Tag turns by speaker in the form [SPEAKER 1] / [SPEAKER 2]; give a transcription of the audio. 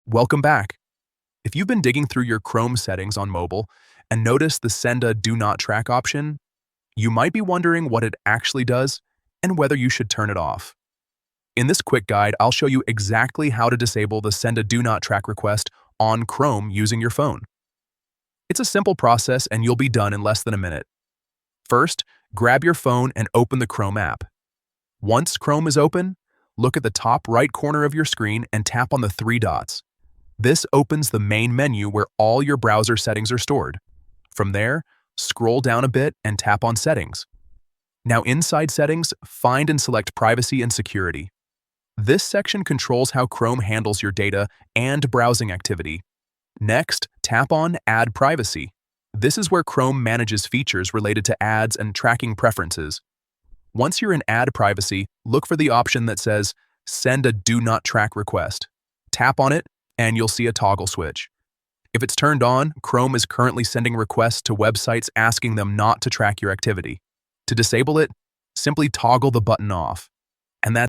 [SPEAKER 1] Welcome back. If you've been digging through your Chrome settings on mobile and noticed the Send a Do Not Track option, you might be wondering what it actually does and whether you should turn it off. In this quick guide, I'll show you exactly how to disable the Send a Do Not Track request on Chrome using your phone. It's a simple process and you'll be done in less than a minute. First, grab your phone and open the Chrome app. Once Chrome is open, look at the top right corner of your screen and tap on the three dots. This opens the main menu where all your browser settings are stored. From there, scroll down a bit and tap on Settings. Now inside Settings, find and select Privacy and Security. This section controls how Chrome handles your data and browsing activity. Next, tap on Add Privacy. This is where Chrome manages features related to ads and tracking preferences. Once you're in Add Privacy, look for the option that says Send a Do Not Track request. Tap on it, and you'll see a toggle switch. If it's turned on, Chrome is currently sending requests to websites asking them not to track your activity. To disable it, simply toggle the button off. And that's